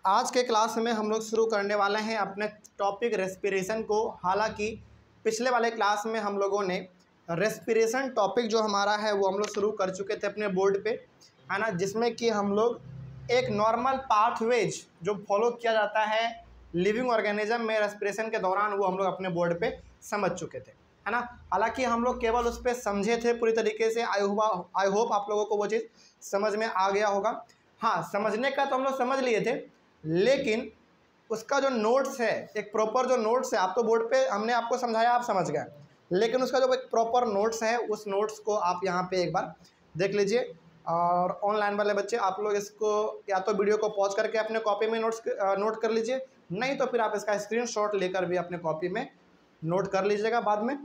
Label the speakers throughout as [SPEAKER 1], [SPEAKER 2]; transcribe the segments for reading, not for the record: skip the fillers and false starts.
[SPEAKER 1] आज के क्लास में हम लोग शुरू करने वाले हैं अपने टॉपिक रेस्पिरेशन को। हालांकि पिछले वाले क्लास में हम लोगों ने रेस्पिरेशन टॉपिक जो हमारा है वो हम लोग शुरू कर चुके थे अपने बोर्ड पे, है ना, जिसमें कि हम लोग एक नॉर्मल पाथवेज जो फॉलो किया जाता है लिविंग ऑर्गेनिज्म में रेस्पिरेशन के दौरान वो हम लोग अपने बोर्ड पे समझ चुके थे, है ना। हालांकि हम लोग केवल उस पर समझे थे पूरी तरीके से। आई होप आप लोगों को वो चीज़ समझ में आ गया होगा। हाँ, समझने का तो हम लोग समझ लिए थे, लेकिन उसका जो नोट्स है, एक प्रॉपर जो नोट्स है, आप तो बोर्ड पे हमने आपको समझाया, आप समझ गए, लेकिन उसका जो एक प्रॉपर नोट्स है उस नोट्स को आप यहाँ पे एक बार देख लीजिए। और ऑनलाइन वाले बच्चे आप लोग इसको या तो वीडियो को पॉज करके अपने कॉपी में नोट कर लीजिए, नहीं तो फिर आप इसका स्क्रीनशॉट लेकर भी अपने कॉपी में नोट कर लीजिएगा बाद में।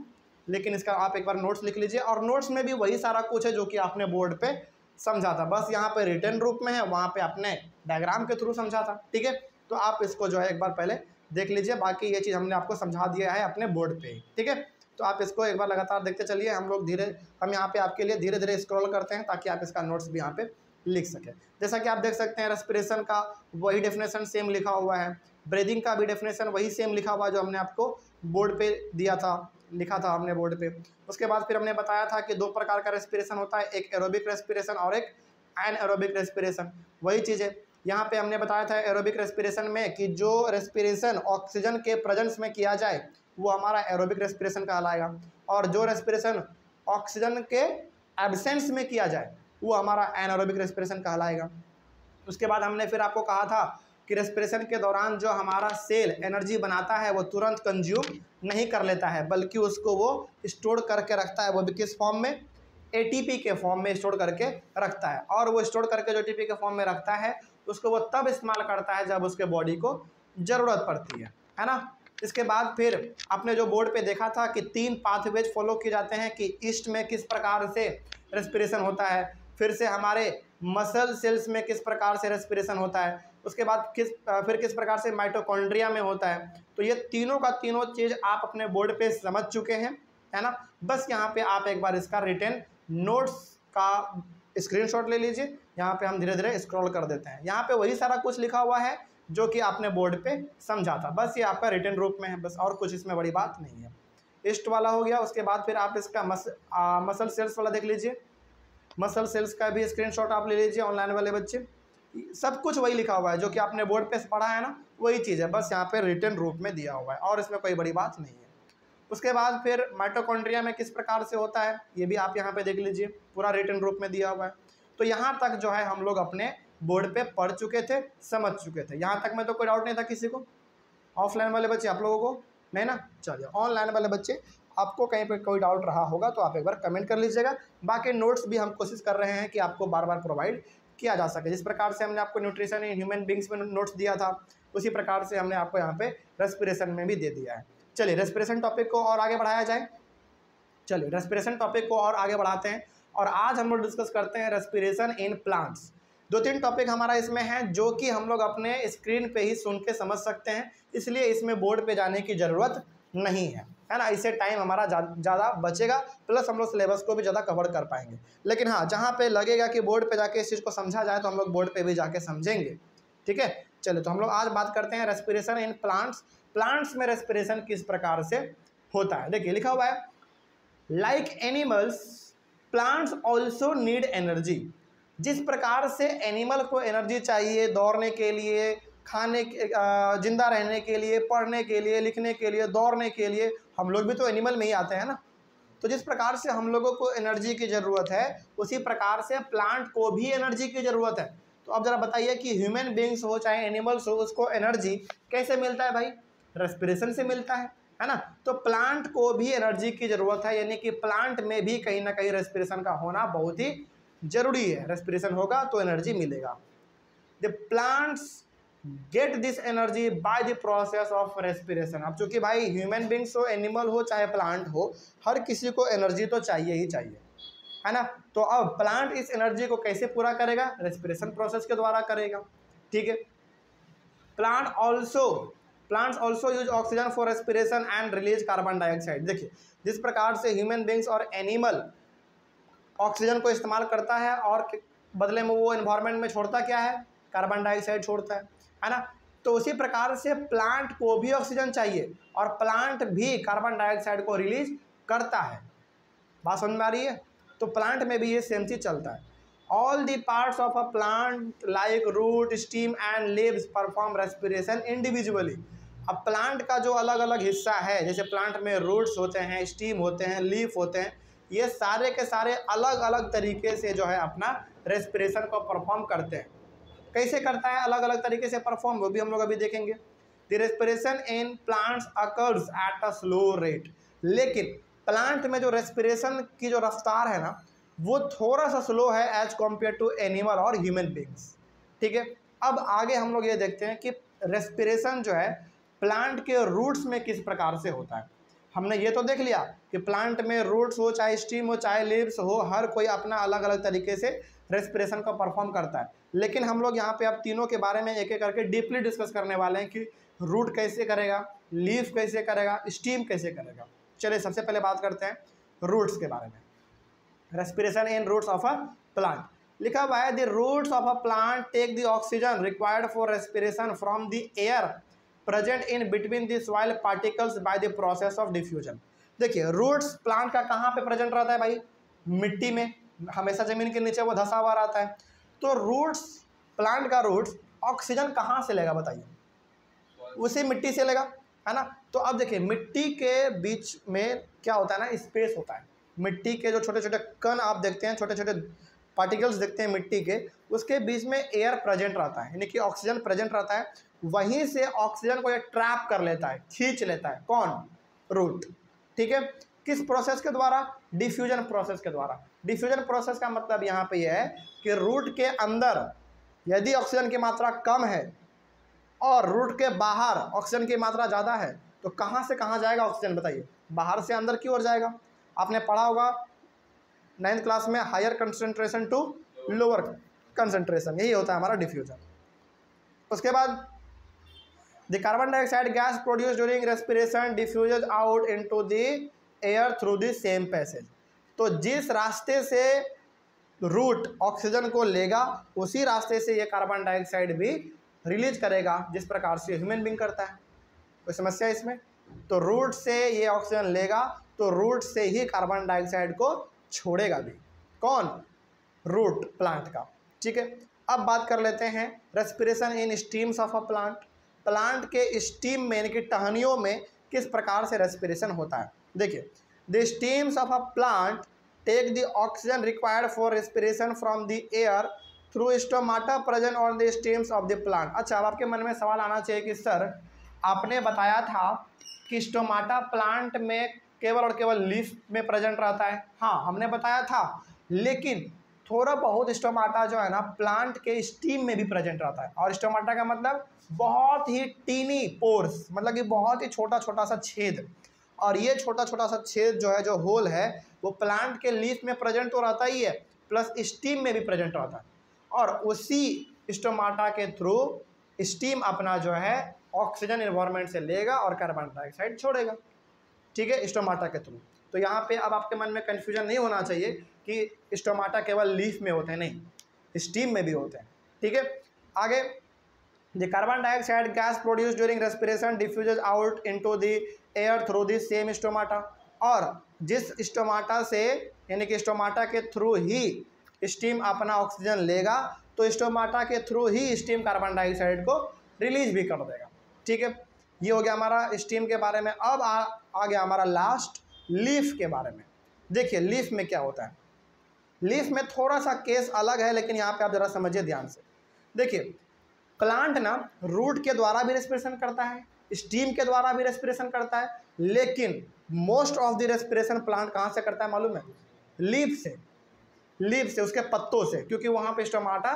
[SPEAKER 1] लेकिन इसका आप एक बार नोट्स लिख लीजिए, और नोट्स में भी वही सारा कुछ है जो कि आपने बोर्ड पे समझा था, बस यहाँ पे रिटन रूप में है, वहाँ पे आपने डायग्राम के थ्रू समझा था। ठीक है, तो आप इसको जो है एक बार पहले देख लीजिए। बाकी ये चीज़ हमने आपको समझा दिया है अपने बोर्ड पे ही। ठीक है, तो आप इसको एक बार लगातार देखते चलिए। हम यहाँ पे आपके लिए धीरे धीरे स्क्रॉल करते हैं ताकि आप इसका नोट्स भी यहाँ पे लिख सकें। जैसा कि आप देख सकते हैं, रेस्पिरेशन का वही डेफिनेशन सेम लिखा हुआ है, ब्रीदिंग का भी डेफिनेशन वही सेम लिखा हुआ है जो हमने आपको बोर्ड पे दिया था, लिखा था हमने बोर्ड पे। उसके बाद फिर हमने बताया था कि दो प्रकार का रेस्पिरेशन होता है, एक एरोबिक रेस्पिरेशन और एक एनएरोबिक रेस्पिरेशन। वही चीज़ है यहाँ पे हमने बताया था एरोबिक रेस्पिरेशन में कि जो रेस्पिरेशन ऑक्सीजन के प्रेजेंस में किया जाए वो हमारा एरोबिक रेस्पिरेशन कहलाएगा, और जो रेस्पिरेशन ऑक्सीजन के एब्सेंस में किया जाए वो हमारा एनारोबिक रेस्पिरेशन कहलाएगा। उसके बाद हमने फिर आपको कहा था कि रेस्पिरेशन के दौरान जो हमारा सेल एनर्जी बनाता है वो तुरंत कंज्यूम नहीं कर लेता है, बल्कि उसको वो स्टोर करके रखता है। वो भी किस फॉर्म में? एटीपी के फॉर्म में स्टोर करके रखता है। और वो स्टोर करके जो एटीपी के फॉर्म में रखता है उसको वो तब इस्तेमाल करता है जब उसके बॉडी को ज़रूरत पड़ती है ना। इसके बाद फिर आपने जो बोर्ड पे देखा था कि 3 पाथवेज फॉलो किए जाते हैं कि ईस्ट में किस प्रकार से रेस्पिरेशन होता है, फिर से हमारे मसल सेल्स में किस प्रकार से रेस्पिरेशन होता है, उसके बाद फिर किस प्रकार से माइटोकॉन्ड्रिया में होता है। तो ये तीनों का तीनों चीज़ आप अपने बोर्ड पे समझ चुके हैं, है ना। बस यहाँ पे आप एक बार इसका रिटन नोट्स का स्क्रीनशॉट ले लीजिए। यहाँ पे हम धीरे धीरे स्क्रॉल कर देते हैं, यहाँ पे वही सारा कुछ लिखा हुआ है जो कि आपने बोर्ड पे समझा था, बस ये आपका रिटन रूप में है, बस और कुछ इसमें बड़ी बात नहीं है। ईस्ट वाला हो गया। उसके बाद फिर आप इसका मसल सेल्स वाला देख लीजिए, मसल सेल्स का भी स्क्रीनशॉट आप ले लीजिए ऑनलाइन वाले बच्चे। सब कुछ वही लिखा हुआ है जो कि आपने बोर्ड पे पढ़ा है ना, वही चीज़ है, बस यहाँ पे रिटन रूप में दिया हुआ है और इसमें कोई बड़ी बात नहीं है। उसके बाद फिर माइटोकॉन्ड्रिया में किस प्रकार से होता है ये भी आप यहाँ पे देख लीजिए, पूरा रिटन रूप में दिया हुआ है। तो यहाँ तक जो है हम लोग अपने बोर्ड पे पढ़ चुके थे, समझ चुके थे। यहाँ तक में तो कोई डाउट नहीं था किसी को? ऑफलाइन वाले बच्चे आप लोगों को नहीं ना? चलिए, ऑनलाइन वाले बच्चे आपको कहीं पर कोई डाउट रहा होगा तो आप एक बार कमेंट कर लीजिएगा। बाकी नोट्स भी हम कोशिश कर रहे हैं कि आपको बार बार प्रोवाइड किया जा सके। जिस प्रकार से हमने आपको न्यूट्रिशन इन ह्यूमन बींग्स में नोट्स दिया था, उसी प्रकार से हमने आपको यहाँ पे रेस्पिरेशन में भी दे दिया है। चलिए, रेस्पिरेशन टॉपिक को और आगे बढ़ाया जाए। चलिए, रेस्पिरेशन टॉपिक को और आगे बढ़ाते हैं और आज हम लोग डिस्कस करते हैं रेस्पिरेशन इन प्लांट्स। 2-3 टॉपिक हमारा इसमें है जो कि हम लोग अपने स्क्रीन पे ही सुन के समझ सकते हैं, इसलिए इसमें बोर्ड पे जाने की ज़रूरत नहीं है ना। इससे टाइम हमारा ज़्यादा बचेगा, प्लस हम लोग सिलेबस को भी ज़्यादा कवर कर पाएंगे। लेकिन हाँ, जहाँ पे लगेगा कि बोर्ड पे जाके इस चीज़ को समझा जाए तो हम लोग बोर्ड पे भी जाके समझेंगे। ठीक है, चलिए, तो हम लोग आज बात करते हैं रेस्पिरेशन इन प्लांट्स। प्लांट्स में रेस्पिरेशन किस प्रकार से होता है। देखिए, लिखा हुआ है like animals plants also need energy. जिस प्रकार से एनिमल को एनर्जी चाहिए दौड़ने के लिए, खाने जिंदा रहने के लिए, पढ़ने के लिए, लिखने के लिए, दौड़ने के लिए, हम लोग भी तो एनिमल में ही आते हैं ना। तो जिस प्रकार से हम लोगों को एनर्जी की ज़रूरत है उसी प्रकार से प्लांट को भी एनर्जी की ज़रूरत है। तो अब ज़रा बताइए कि ह्यूमन बींग्स हो चाहे एनिमल्स हो, उसको एनर्जी कैसे मिलता है भाई? रेस्पिरेशन से मिलता है ना। तो प्लांट को भी एनर्जी की ज़रूरत है, यानी कि प्लांट में भी कहीं ना कहीं रेस्पिरेशन का होना बहुत ही ज़रूरी है। रेस्पिरेशन होगा तो एनर्जी मिलेगा। The plants get this energy by the process of respiration. अब चूंकि भाई ह्यूमन बींग्स हो, एनिमल हो चाहे प्लांट हो, हर किसी को एनर्जी तो चाहिए ही चाहिए, है ना। तो अब प्लांट इस एनर्जी को कैसे पूरा करेगा? रेस्पिरेशन प्रोसेस के द्वारा करेगा। ठीक है, plants also use oxygen for respiration and release carbon dioxide. देखिए, जिस प्रकार से ह्यूमन बींग्स और एनिमल ऑक्सीजन को इस्तेमाल करता है और बदले में वो एनवायरनमेंट में छोड़ता क्या है? कार्बन डाइऑक्साइड छोड़ता है। है ना। तो उसी प्रकार से प्लांट को भी ऑक्सीजन चाहिए और प्लांट भी कार्बन डाइऑक्साइड को रिलीज करता है। बात समझ में आ रही है। तो प्लांट में भी ये सेम चीज चलता है। All the parts of a plant like root, stem and leaves perform respiration individually. अब प्लांट का जो अलग अलग हिस्सा है, जैसे प्लांट में रूट्स होते हैं, स्टीम होते हैं, लीफ होते हैं, ये सारे के सारे अलग अलग तरीके से जो है अपना रेस्पिरेशन को परफॉर्म करते हैं। कैसे करता है अलग अलग तरीके से परफॉर्म, वो भी हम लोग अभी देखेंगे। The respiration in plants occurs at a slow rate. लेकिन प्लांट में जो रेस्पिरेशन की जो रफ्तार है ना, वो थोड़ा सा स्लो है एज कम्पेयर टू एनिमल और ह्यूमन बींग्स। ठीक है। अब आगे हम लोग ये देखते हैं कि रेस्पिरेशन जो है प्लांट के रूट्स में किस प्रकार से होता है। हमने ये तो देख लिया कि प्लांट में रूट्स हो, चाहे स्टीम हो, चाहे लीव्स हो, हर कोई अपना अलग अलग तरीके से रेस्पिरेशन को परफॉर्म करता है। लेकिन हम लोग यहाँ पे अब तीनों के बारे में एक एक करके डीपली डिस्कस करने वाले हैं कि रूट कैसे करेगा, लीफ कैसे करेगा, स्टीम कैसे करेगा। चलिए सबसे पहले बात करते हैं रूट्स के बारे में। Respiration in roots of a plant लिखा हुआ है, the roots of a plant take the oxygen required for respiration from the air present in between the soil particles by the process of diffusion. देखिए roots plant का कहाँ पे present रहता है भाई, मिट्टी में, हमेशा जमीन के नीचे वो धंसा हुआ रहता है। तो रूट्स, प्लांट का रूट्स ऑक्सीजन कहाँ से लेगा बताइए, उसी मिट्टी से लेगा, है ना। तो अब देखिए मिट्टी के बीच में क्या होता है ना, स्पेस होता है। मिट्टी के जो छोटे छोटे कण आप देखते हैं, छोटे छोटे पार्टिकल्स देखते हैं मिट्टी के, उसके बीच में एयर प्रेजेंट रहता है, यानी कि ऑक्सीजन प्रेजेंट रहता है। वहीं से ऑक्सीजन को ये ट्रैप कर लेता है, खींच लेता है, कौन, रूट। ठीक है। किस प्रोसेस के द्वारा, डिफ्यूजन प्रोसेस के द्वारा। डिफ्यूजन प्रोसेस का मतलब यहाँ पे यह है कि रूट के अंदर यदि ऑक्सीजन की मात्रा कम है और रूट के बाहर ऑक्सीजन की मात्रा ज़्यादा है, तो कहाँ से कहाँ जाएगा ऑक्सीजन बताइए, बाहर से अंदर की ओर जाएगा। आपने पढ़ा होगा 9th क्लास में, higher concentration to lower concentration, यही होता है हमारा डिफ्यूजन। उसके बाद the carbon dioxide gas produce during respiration diffuses out into the air through the same passage. तो जिस रास्ते से रूट ऑक्सीजन को लेगा, उसी रास्ते से ये कार्बन डाइऑक्साइड भी रिलीज करेगा, जिस प्रकार से ह्यूमन बीइंग करता है। कोई समस्या इसमें? तो रूट से ये ऑक्सीजन लेगा, तो रूट से ही कार्बन डाइऑक्साइड को छोड़ेगा भी, कौन, रूट प्लांट का। ठीक है। अब बात कर लेते हैं respiration in stems of a plant. Plant के स्टीम में यानी कि टहनियों में किस प्रकार से रेस्पिरेशन होता है। देखिए, the stems of a plant take the oxygen required for respiration from the air through stomata present on the stems of the plant. अच्छा, अब आपके मन में सवाल आना चाहिए कि सर आपने बताया था कि स्टोमाटा प्लांट में केवल और केवल लीफ में प्रेजेंट रहता है। हाँ, हमने बताया था, लेकिन थोड़ा बहुत स्टोमाटा जो है ना प्लांट के स्टीम में भी प्रेजेंट रहता है। और स्टोमाटा का मतलब बहुत ही टीनी पोर्स, मतलब कि बहुत ही छोटा छोटा सा छेद। और ये छोटा छोटा सा छेद जो है, जो होल है, वो प्लांट के लीफ में प्रेजेंट तो रहता ही है, प्लस स्टीम में भी प्रेजेंट रहता है। और उसी स्टोमाटा के थ्रू स्टीम अपना जो है ऑक्सीजन एनवायरनमेंट से लेगा और कार्बन डाइऑक्साइड छोड़ेगा। ठीक है, स्टोमाटा के थ्रू। तो यहाँ पे अब आपके मन में कन्फ्यूजन नहीं होना चाहिए कि स्टोमाटा केवल लीफ में होते हैं, नहीं, स्टीम में भी होते हैं। ठीक है। आगे, the carbon dioxide gas produce during respiration diffuses out into the air through the same stomata. और जिस स्टोमाटा से, यानी कि स्टोमाटा के थ्रू ही स्टीम अपना ऑक्सीजन लेगा, तो स्टोमाटा के थ्रू ही स्टीम कार्बन डाइऑक्साइड को रिलीज भी कर देगा। ठीक है, ये हो गया हमारा स्टीम के बारे में। अब आ गया हमारा लास्ट लीफ के बारे में। देखिए लीफ में क्या होता है। लीफ में थोड़ा सा केस अलग है, लेकिन यहाँ पे आप जरा समझिए ध्यान से। देखिए प्लांट ना रूट के द्वारा भी रेस्पिरेशन करता है, स्टीम के द्वारा भी रेस्पिरेशन करता है, लेकिन most of the respiration plant कहाँ से करता है मालूम है? लीफ से। लीफ से, उसके पत्तों से, क्योंकि वहाँ पे स्टोमाटा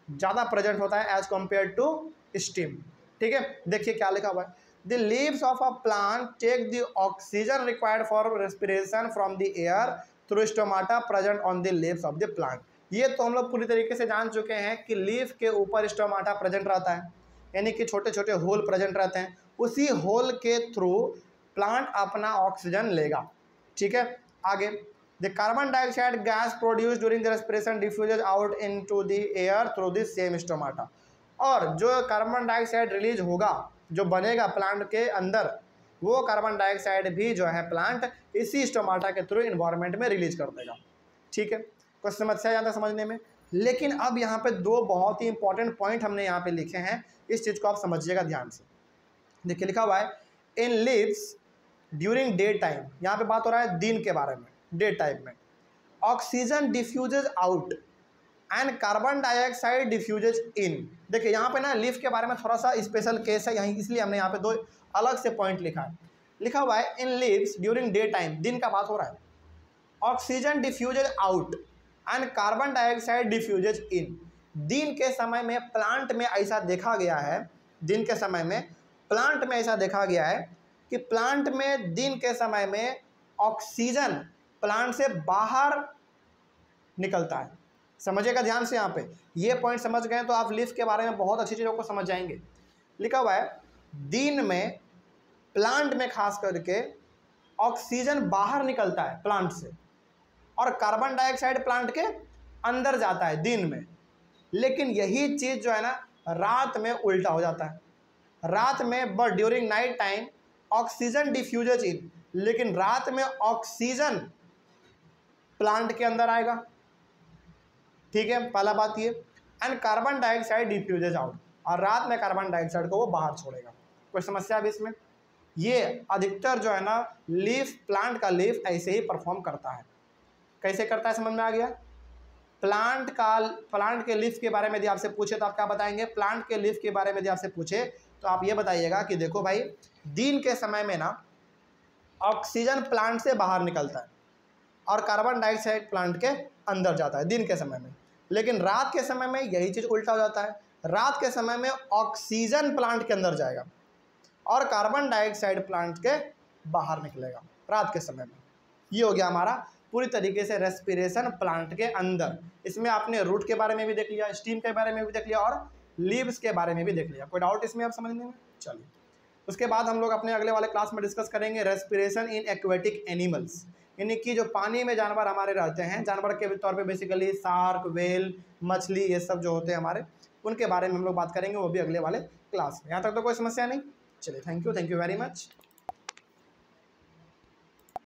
[SPEAKER 1] ज़्यादा प्रेजेंट होता है एज कम्पेयर टू स्टीम। ठीक है, देखिए क्या लिखा हुआ है, the leaves of a plant take the oxygen required for respiration from the air through stomata present on the leaves of the plant. ये तो हम लोग पूरी तरीके से जान चुके हैं कि लीफ के ऊपर स्टोमाटा प्रेजेंट रहता है, यानी कि छोटे छोटे होल प्रेजेंट रहते हैं, उसी होल के थ्रू प्लांट अपना ऑक्सीजन लेगा। ठीक है। आगे, the carbon dioxide gas produce during the respiration diffuses out into the air through the same stomata. और जो कार्बन डाइऑक्साइड रिलीज होगा, जो बनेगा प्लांट के अंदर, वो कार्बन डाइऑक्साइड भी जो है प्लांट इसी स्टोमाटा के थ्रू इन्वायरमेंट में रिलीज कर देगा। ठीक है, कुछ समस्या ज़्यादा समझने में। लेकिन अब यहाँ पे दो बहुत ही इंपॉर्टेंट पॉइंट हमने यहाँ पे लिखे हैं, इस चीज़ को आप समझिएगा ध्यान से। देखिए लिखा हुआ है in leaves during day time, यहाँ पे बात हो रहा है दिन के बारे में, डे टाइम में oxygen diffuses out and carbon dioxide diffuses in. देखिए यहाँ पे ना लीफ के बारे में थोड़ा सा स्पेशल केस है यहीं, इसलिए हमने यहाँ पे दो अलग से पॉइंट लिखा है। लिखा हुआ है in leaves during day time, दिन का बात हो रहा है, oxygen diffuses out and carbon dioxide diffuses in. दिन के समय में प्लांट में ऐसा देखा गया है, दिन के समय में प्लांट में ऐसा देखा गया है कि प्लांट में दिन के समय में ऑक्सीजन प्लांट से बाहर निकलता है। समझिएगा ध्यान से, यहाँ पे ये पॉइंट समझ गए तो आप लीफ के बारे में बहुत अच्छी चीज़ों को समझ जाएंगे। लिखा हुआ है दिन में प्लांट में खास करके ऑक्सीजन बाहर निकलता है प्लांट से और कार्बन डाइऑक्साइड प्लांट के अंदर जाता है दिन में। लेकिन यही चीज़ जो है ना रात में उल्टा हो जाता है। रात में but during night time oxygen diffuses in, लेकिन रात में ऑक्सीजन प्लांट के अंदर आएगा। ठीक है, पहला बात ये। And carbon dioxide diffuses out, और रात में कार्बन डाइऑक्साइड को वो बाहर छोड़ेगा। कोई समस्या भी इसमें? ये अधिकतर जो है ना लीफ, प्लांट का लीफ ऐसे ही परफॉर्म करता है। कैसे करता है समझ में आ गया? प्लांट के लीफ के बारे में यदि आपसे पूछे तो आप क्या बताएंगे? प्लांट के लीफ के बारे में यदि आपसे पूछे तो आप ये बताइएगा कि देखो भाई, दिन के समय में ना ऑक्सीजन प्लांट से बाहर निकलता है और कार्बन डाइऑक्साइड प्लांट के अंदर जाता है दिन के समय में। लेकिन रात के समय में यही चीज़ उल्टा हो जाता है। रात के समय में ऑक्सीजन प्लांट के अंदर जाएगा और कार्बन डाइऑक्साइड प्लांट के बाहर निकलेगा रात के समय में। ये हो गया हमारा पूरी तरीके से रेस्पिरेशन प्लांट के अंदर। इसमें आपने रूट के बारे में भी देख लिया, स्टीम के बारे में भी देख लिया और लीव्स के बारे में भी देख लिया। कोई डाउट इसमें आप समझने में? चलिए, उसके बाद हम लोग अपने अगले वाले क्लास में डिस्कस करेंगे रेस्पिरेशन इन एक्वेटिक एनिमल्स, यानी कि जो पानी में जानवर हमारे रहते हैं, जानवर के तौर पे बेसिकली शार्क, व्हेल, मछली, ये सब जो होते हैं हमारे, उनके बारे में हम लोग बात करेंगे, वो भी अगले वाले क्लास में। यहाँ तक तो कोई समस्या नहीं। चलिए, थैंक यू वेरी मच।